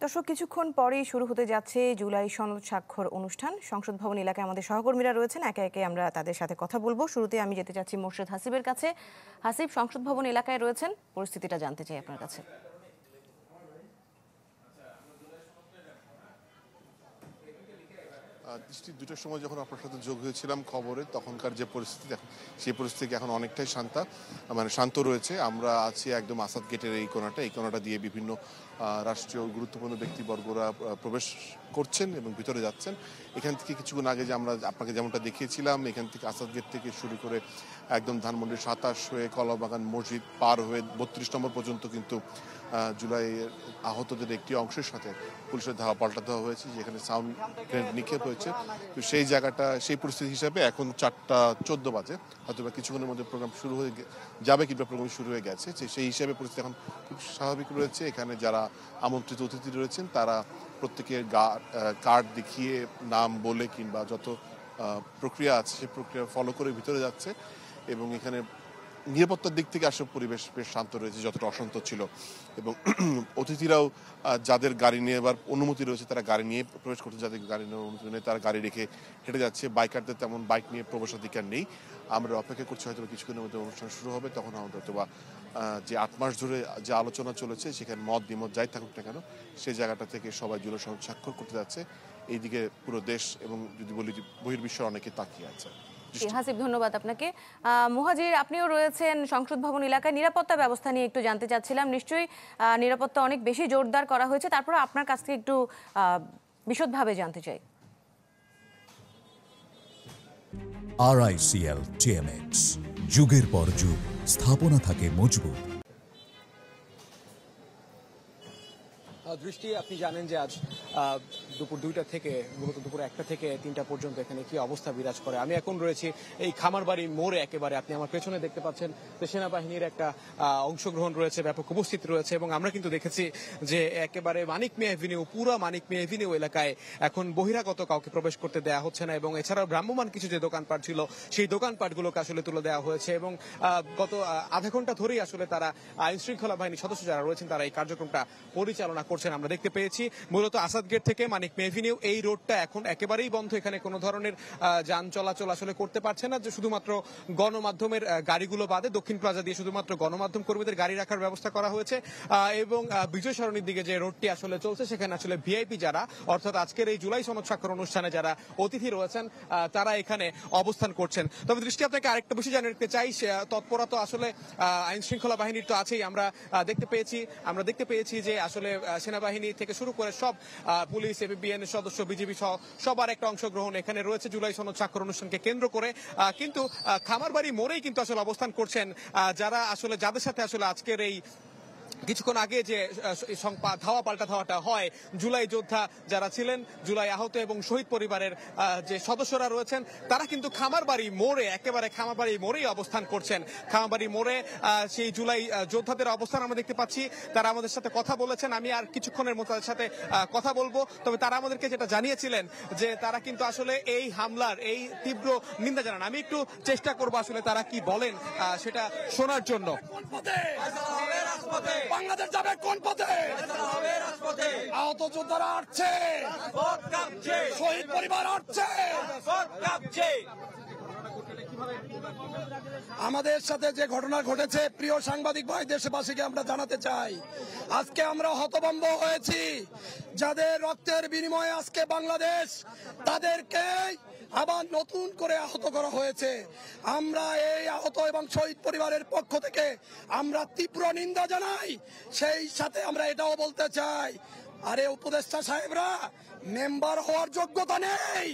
দর্শক, কিছুক্ষণ পরেই শুরু হতে যাচ্ছে জুলাই সনদ স্বাক্ষর অনুষ্ঠান। সংসদ ভবন এলাকায় আমাদের সহকর্মীরা রয়েছেন, একে একে আমরা তাদের সাথে কথা বলবো। শুরুতে আমি যেতে চাচ্ছি মোর্শেদ হাসিবের কাছে। হাসিব, সংসদ ভবন এলাকায় রয়েছেন, পরিস্থিতিটা জানতে চাই আপনার কাছে। দুটোর সময় যখন আপনার সাথে যোগ হয়েছিলাম খবরে, তখনকার যে পরিস্থিতি, সেই পরিস্থিতি এখন অনেকটাই শান্ত রয়েছে। আমরা আছি একদম আসাদ গেটের এই কোণাটা দিয়ে বিভিন্ন রাষ্ট্রীয় গুরুত্বপূর্ণ ব্যক্তিবর্গরা প্রবেশ করছেন এবং ভিতরে যাচ্ছেন। এখান থেকে কিছুক্ষণ আগে যে আমরা আপনাকে যেমনটা দেখিয়েছিলাম, এখান থেকে আসাদ গেট থেকে শুরু করে একদম ধানমন্ডির 27 হয়ে কলাবাগান মসজিদ পার হয়ে 32 নম্বর পর্যন্ত কিন্তু জুলাইয়ের আহতদের একটি অংশের সাথে পুলিশের পাল্টা দেওয়া হয়েছে, যেখানে সাউন্ড গ্রেনেড নিক্ষেপ হয়েছে। তো সেই জায়গাটা, সেই পরিস্থিতি হিসাবে এখন 4:14 বাজে, হয়তো বা কিছুক্ষণের মধ্যে প্রোগ্রাম শুরু হয়ে যাবে কিংবা প্রোগ্রাম শুরু হয়ে গেছে। সেই হিসাবে পরিস্থিতি এখন খুব স্বাভাবিক রয়েছে। এখানে যারা আমন্ত্রিত অতিথি রয়েছেন তারা প্রত্যেকের কার্ড দেখিয়ে নাম বলে কিংবা যত প্রক্রিয়া আছে সেই প্রক্রিয়া ফলো করে ভিতরে যাচ্ছে। এবং এখানে নিরাপত্তার দিক থেকে আসলে পরিবেশ বেশ শান্ত রয়েছে, যতটা অশান্ত ছিল। এবং অতিথিরাও যাদের গাড়ি নেওয়ার অনুমতি রয়েছে তারা গাড়ি নিয়ে প্রবেশ করছে, যাদের গাড়ি নেওয়ার অনুমতি নেই তারা গাড়ি রেখে হেঁটে যাচ্ছে। বাইকারদের তেমন বাইক নিয়ে প্রবেশাধিকার নেই। আমরা অপেক্ষা করছি হয়তো কিছুক্ষণের মধ্যে অনুষ্ঠান শুরু হবে, তখন আমাদের হয়তো বা যে 8 মাস ধরে যে আলোচনা চলেছে সেখানে মত দ্বিমত যাই থাকুক না কেন, সেই জায়গাটা থেকে সবাই জুলাই সনদ স্বাক্ষর করতে যাচ্ছে। এইদিকে পুরো দেশ এবং যদি বলি বহির্বিশ্বের অনেকে তাকিয়ে আছে। হাসিব, ধন্যবাদ আপনাকে। মুহাজির, আপনিও রয়েছেন সংসদ ভবন এলাকায়। নিরাপত্তা ব্যবস্থা নিয়ে একটু জানতে চাচ্ছিলাম। নিশ্চয়ই নিরাপত্তা অনেক বেশি জোরদার করা হয়েছে, তারপর আপনার কাছ থেকে একটু বিশদভাবে জানতে চাই। RICL TMX, যুগের পর যুগ স্থাপনা থাকে মজবুত। দৃষ্টি, আপনি জানেন যে আজ দুপুর 2টা থেকে মূলত দুপুর 1টা থেকে 3টা পর্যন্ত এখানে কি অবস্থা বিরাজ করে। আমি এখন রয়েছি এই খামারবাড়ি মোড়ে, একেবারে আপনি আমার পেছনে দেখতে পাচ্ছেন যে সেনাবাহিনীর একটা অংশগ্রহণ রয়েছে, ব্যাপক উপস্থিতি রয়েছে। এবং আমরা কিন্তু দেখেছি যে একেবারে মানিক মিয়া এভিনিউ, পুরো মানিক মিয়া এভিনিউ এলাকায় এখন বহিরাগত কাউকে প্রবেশ করতে দেওয়া হচ্ছে না। এবং এছাড়াও ভ্রাম্যমান কিছু যে দোকানপাট ছিল সেই দোকানপাটগুলোকে আসলে তুলে দেওয়া হয়েছে। এবং গত আধা ঘন্টা ধরেই আসলে তারা আইন শৃঙ্খলা বাহিনীর সদস্য যারা রয়েছেন তারা এই কার্যক্রমটা পরিচালনা করছেন। আমরা দেখতে পেয়েছি মূলত আসাদ গেট থেকে মানিক মিয়া এভিনিউ এই রোডটা এখন একেবারেই বন্ধ। এখানে কোনো ধরনের যান চলাচল আসলে করতে পারছে না, যে শুধুমাত্র গণমাধ্যমের গাড়িগুলো বাদে দক্ষিণ প্লাজা দিয়ে শুধুমাত্র গণমাধ্যম কর্মীদের গাড়ি রাখার ব্যবস্থা করা হয়েছে। এবং বিজয় সরণির দিকে যে রোডটি আসলে চলছে সেখানে আসলে ভিআইপি যারা, অর্থাৎ আজকের এই জুলাই সনদ স্বাক্ষর অনুষ্ঠানে যারা অতিথি রয়েছেন তারা এখানে অবস্থান করছেন। তবে দৃষ্টি, আপনাকে আরেকটা বিষয় জানিয়ে রাখতে চাই, তৎপরতা তো আসলে আইন শৃঙ্খলা বাহিনীর তো আছেই। আমরা দেখতে পেয়েছি যে আসলে সেনাবাহিনী থেকে শুরু করে সব পুলিশ, এপিবিএন সদস্য, বিজিবি সহ সবার একটা অংশগ্রহণ এখানে রয়েছে জুলাই সনদ স্বাক্ষর অনুষ্ঠানকে কেন্দ্র করে। কিন্তু খামারবাড়ি মোড়েই কিন্তু আসলে অবস্থান করছেন যারা আসলে, যাদের সাথে আসলে আজকের এই কিছুক্ষণ আগে যে ধাওয়া পাল্টা ধাওয়াটা হয়, জুলাই যোদ্ধা যারা ছিলেন, জুলাই আহত এবং শহীদ পরিবারের যে সদস্যরা রয়েছেন তারা কিন্তু খামারবাড়ি মোড়ে, একেবারে খামারবাড়ি মোড়েই অবস্থান করছেন। খামারবাড়ি মোড়ে সেই জুলাই যোদ্ধাদের অবস্থান আমরা দেখতে পাচ্ছি। তারা আমাদের সাথে কথা বলেছেন, আমি আর কিছুক্ষণের মতো তাদের সাথে কথা বলবো। তবে তারা আমাদেরকে যেটা জানিয়েছিলেন যে তারা কিন্তু আসলে এই হামলার এই তীব্র নিন্দা জানান। আমি একটু চেষ্টা করবো আসলে তারা কি বলেন সেটা শোনার জন্য। বাংলাদেশ যাবে কোন পথে? আহত যোদ্ধারা আসছে, শহীদ পরিবার আসছে। আমাদের সাথে যে ঘটনা ঘটেছে, প্রিয় সাংবাদিক ভাই, দেশবাসীকে আমরা জানাতে চাই, আজকে আমরা হতভম্ব হয়েছি। যাদের রক্তের বিনিময়ে আজকে বাংলাদেশ, তাদেরকে আবার নতুন করে আহত করা হয়েছে। আমরা এই আহত এবং শহীদ পরিবারের পক্ষ থেকে আমরা তীব্র নিন্দা জানাই। সেই সাথে আমরা এটাও বলতে চাই, আরে উপদেষ্টা সাহেবরা, মেম্বার হওয়ার যোগ্যতা নেই।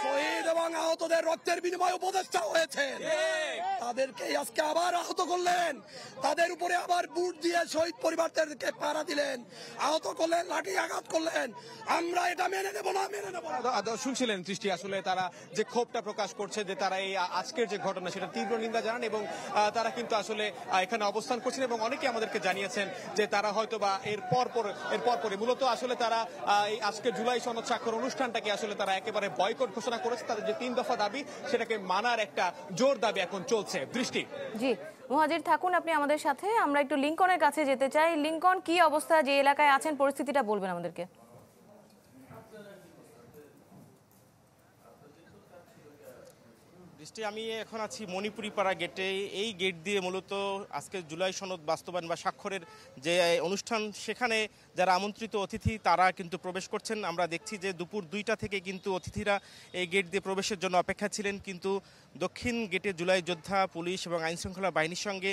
শহীদ এবং আহতদের রক্তের বিনিময়ে উপদেষ্টা হয়েছে, তাদেরকে আজকে আবার আহত করলেন, তাদের উপরে আবার বুট দিয়ে শহীদ পরিবারদেরকে পাড়া দিলেন, আহত করলেন, লাঠি আঘাত করলেন। আমরা এটা মেনে নেব না। শুনছিলেন দৃষ্টি, আসলে তারা যে ক্ষোভটা প্রকাশ করছে, যে তারা এই আজকের যে ঘটনা সেটা তীব্র নিন্দা জানান এবং তারা কিন্তু আসলে এখানে অবস্থান করছেন। এবং অনেকে আমাদেরকে জানিয়েছেন যে তারা হয়তো বা এর পরে মূলত আসলে তারা এই আজকে জুলাই সনদ স্বাক্ষর অনুষ্ঠানটাকে আসলে তারা একেবারে বয়কট ঘোষণা করেছে। তাদের যে 3 দফা দাবি সেটাকে মানার একটা জোর দাবি এখন চলছে। দৃষ্টি, জি মুহাজির থাকুন আপনি আমাদের সাথে। আমরা একটু লিংকনের কাছে যেতে চাই। লিংকন, কি অবস্থা, যে এলাকায় আছেন পরিস্থিতিটা বলবেন আমাদেরকে। বৃষ্টি, আমি এখন আছি মণিপুরি পাড়া গেটে। এই গেট দিয়ে মূলত আজকে জুলাই সনদ বাস্তবায়ন বা স্বাক্ষরের যে অনুষ্ঠান, সেখানে যারা আমন্ত্রিত অতিথি তারা কিন্তু প্রবেশ করছেন। আমরা দেখছি যে দুপুর 2টা থেকে কিন্তু অতিথিরা এই গেট দিয়ে প্রবেশের জন্য অপেক্ষা ছিলেন, কিন্তু দক্ষিণ গেটে জুলাই যোদ্ধা, পুলিশ এবং আইনশৃঙ্খলা বাহিনীর সঙ্গে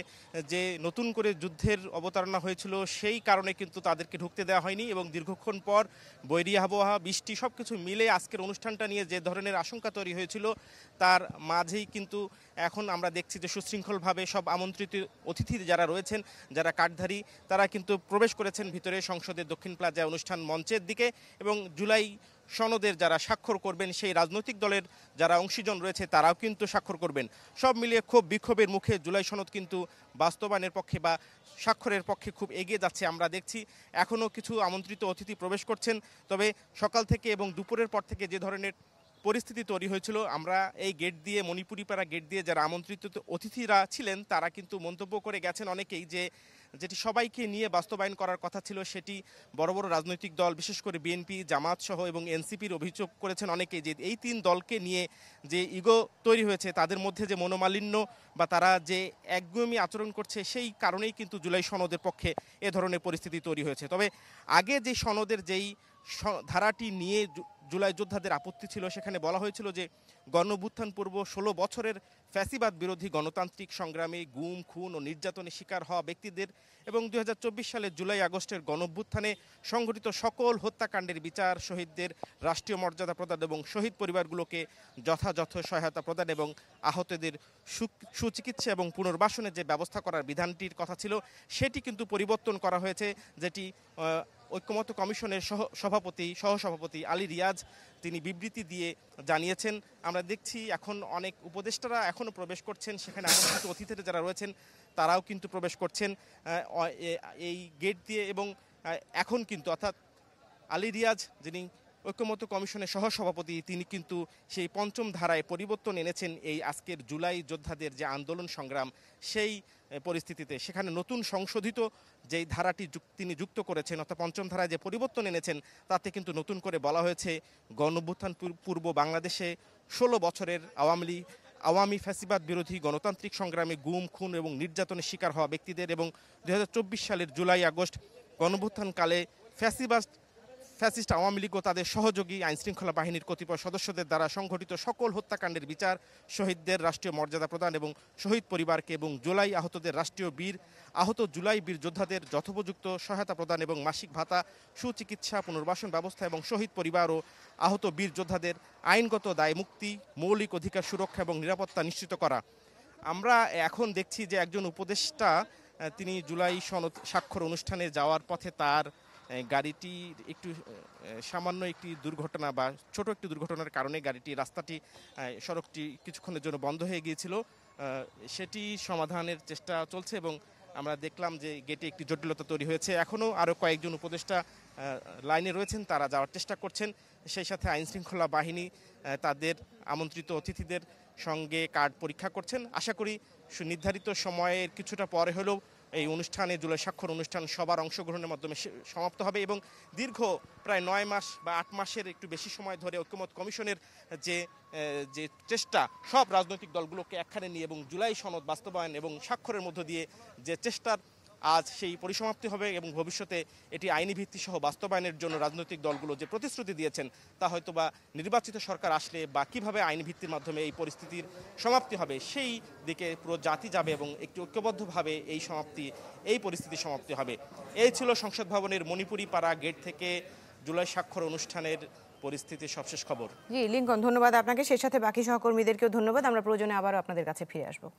যে নতুন করে যুদ্ধের অবতারণা হয়েছিল সেই কারণে কিন্তু তাদেরকে ঢুকতে দেওয়া হয়নি এবং দীর্ঘক্ষণ পর বৈরী আবহাওয়া, বৃষ্টি সব কিছু মিলে আজকের অনুষ্ঠানটা নিয়ে যে ধরনের আশঙ্কা তৈরি হয়েছিল তার মাঝেই কিন্তু এখন আমরা দেখছি যে সুশৃঙ্খলভাবে সব আমন্ত্রিত অতিথি যারা রয়েছেন, যারা কার্ডধারী, তারা কিন্তু প্রবেশ করেছেন ভিতরে সংসদের দক্ষিণ প্লাজা অনুষ্ঠান মঞ্চের দিকে। এবং জুলাই সনদের যারা স্বাক্ষর করবেন সেই রাজনৈতিক দলের যারা অংশীজন রয়েছে তারাও কিন্তু স্বাক্ষর করবেন। সব মিলিয়ে ক্ষোভ বিক্ষোভের মুখে জুলাই সনদ কিন্তু বাস্তবায়নের পক্ষে বা স্বাক্ষরের পক্ষে খুব এগিয়ে যাচ্ছে। আমরা দেখছি এখনও কিছু আমন্ত্রিত অতিথি প্রবেশ করছেন, তবে সকাল থেকে এবং দুপুরের পর থেকে যে ধরনের পরিস্থিতি তৈরি হয়েছিল, আমরা এই গেট দিয়ে, মণিপুরি পাড়া গেট দিয়ে যারা আমন্ত্রিত অতিথিরা ছিলেন তারা কিন্তু মন্তব্য করে গেছেন অনেকেই যে যেটি সবাইকে নিয়ে বাস্তবায়ন করার কথা ছিল সেটি বড় বড় রাজনৈতিক দল, বিশেষ করে বিএনপি, জামাত সহ এবং এনসিপির অভিযোগ করেছেন অনেকেই যে এই 3 দলকে নিয়ে যে ইগো তৈরি হয়েছে, তাদের মধ্যে যে মনোমালিন্য বা তারা যে একগুঁয়েমি আচরণ করছে সেই কারণেই কিন্তু জুলাই সনদের পক্ষে এ ধরনের পরিস্থিতি তৈরি হয়েছে। তবে আগে যে সনদের যেই ধারাটি নিয়ে জুলাই যোদ্ধাদের আপত্তি ছিল, সেখানে বলা হয়েছিল যে গণঅভ্যুত্থান পূর্ব 16 বছরের ফ্যাসিবাদ বিরোধী গণতান্ত্রিক সংগ্রামে গুম, খুন ও নির্যাতনের শিকার হওয়া ব্যক্তিদের এবং 2024 সালের জুলাই আগস্টের গণঅভ্যুত্থানে সংঘটিত সকল হত্যাকাণ্ডের বিচার, শহীদদের রাষ্ট্রীয় মর্যাদা প্রদান এবং শহীদ পরিবারগুলোকে যথাযথ সহায়তা প্রদান এবং আহতদের সুচিকিৎসা এবং পুনর্বাসনের যে ব্যবস্থা করার বিধানটির কথা ছিল সেটি কিন্তু পরিবর্তন করা হয়েছে, যেটি ঐক্যমত্য কমিশনের সহসভাপতি আলী রিয়াজ তিনি বিবৃতি দিয়ে জানিয়েছেন। আমরা দেখছি এখন অনেক উপদেষ্টারা এখনও প্রবেশ করছেন, সেখানে আমন্ত্রিত অতিথিরা যারা রয়েছেন তারাও কিন্তু প্রবেশ করছেন এই গেট দিয়ে। এবং এখন কিন্তু অর্থাৎ আলী রিয়াজ, যিনি ঐক্যমত্য কমিশনের সহসভাপতি, তিনি কিন্তু সেই 5ম ধারায় পরিবর্তন এনেছেন এই আজকের জুলাই যোদ্ধাদের যে আন্দোলন সংগ্রাম সেই পরিস্থিতিতে। সেখানে নতুন সংশোধিত যেই ধারাটি তিনি যুক্ত করেছেন, অর্থাৎ 5ম ধারায় যে পরিবর্তন এনেছেন তাতে কিন্তু নতুন করে বলা হয়েছে গণঅভ্যুত্থান পূর্ব বাংলাদেশে 16 বছরের আওয়ামী ফ্যাসিবাদ বিরোধী গণতান্ত্রিক সংগ্রামে গুম, খুন এবং নির্যাতনের শিকার হওয়া ব্যক্তিদের এবং 2024 সালের জুলাই আগস্ট গণঅভ্যুত্থানকালে ফ্যাসিস্ট আওয়ামী লীগ ও তাদের সহযোগী আইনশৃঙ্খলা বাহিনীর কতিপয় সদস্যদের দ্বারা সংঘটিত সকল হত্যাকাণ্ডের বিচার, শহীদদের রাষ্ট্রীয় মর্যাদা প্রদান এবং শহীদ পরিবারকে এবং জুলাই আহতদের আহত জুলাই বীর যোদ্ধাদের যথোপযুক্ত সহায়তা প্রদান এবং মাসিক ভাতা, সুচিকিৎসা, পুনর্বাসন ব্যবস্থা এবং শহীদ পরিবার ও আহত বীর যোদ্ধাদের আইনগত দায় মুক্তি, মৌলিক অধিকার সুরক্ষা এবং নিরাপত্তা নিশ্চিত করা। আমরা এখন দেখছি যে একজন উপদেষ্টা তিনি জুলাই সনদ স্বাক্ষর অনুষ্ঠানে যাওয়ার পথে তার গাড়িটি একটু সামান্য একটি দুর্ঘটনা বা ছোট একটি দুর্ঘটনার কারণে সড়কটি কিছুক্ষণের জন্য বন্ধ হয়ে গিয়েছিল, সেটি সমাধানের চেষ্টা চলছে এবং আমরা দেখলাম যে গেটে একটি জটিলতা তৈরি হয়েছে। এখনও আরও কয়েকজন উপদেষ্টা লাইনে রয়েছেন, তারা যাওয়ার চেষ্টা করছেন। সেই সাথে আইনশৃঙ্খলা বাহিনী তাদের আমন্ত্রিত অতিথিদের সঙ্গে কার্ড পরীক্ষা করছেন। আশা করি নির্ধারিত সময়ের কিছুটা পরে হলেও এই অনুষ্ঠানে, জুলাই স্বাক্ষর অনুষ্ঠান সবার অংশগ্রহণের মাধ্যমে সমাপ্ত হবে এবং দীর্ঘ প্রায় 9 মাস বা 8 মাসের একটু বেশি সময় ধরে ঐক্যমত্য কমিশনের যে চেষ্টা সব রাজনৈতিক দলগুলোকে একখানে নিয়ে এবং জুলাই সনদ বাস্তবায়ন এবং স্বাক্ষরের মধ্য দিয়ে যে চেষ্টার আজ সেই পরিসমাপ্তি হবে এবং ভবিষ্যতে এটি আইনি ভিত্তি সহ বাস্তবায়নের জন্য রাজনৈতিক দলগুলো যে প্রতিশ্রুতি দিয়েছেন তা হয়তো বা নির্বাচিত সরকার আসলে বা কীভাবে আইনি ভিত্তির মাধ্যমে এই পরিস্থিতির সমাপ্তি হবে সেই দিকে পুরো জাতি যাবে এবং একটি ঐক্যবদ্ধভাবে এই পরিস্থিতির সমাপ্তি হবে। এই ছিল সংসদ ভবনের মণিপুরি পাড়া গেট থেকে জুলাই স্বাক্ষর অনুষ্ঠানের পরিস্থিতির সবশেষ খবর। জি লিংকন, ধন্যবাদ আপনাকে, সেই সাথে বাকি সহকর্মীদেরকেও ধন্যবাদ। আমরা প্রয়োজনে আবারও আপনাদের কাছে ফিরে আসবো।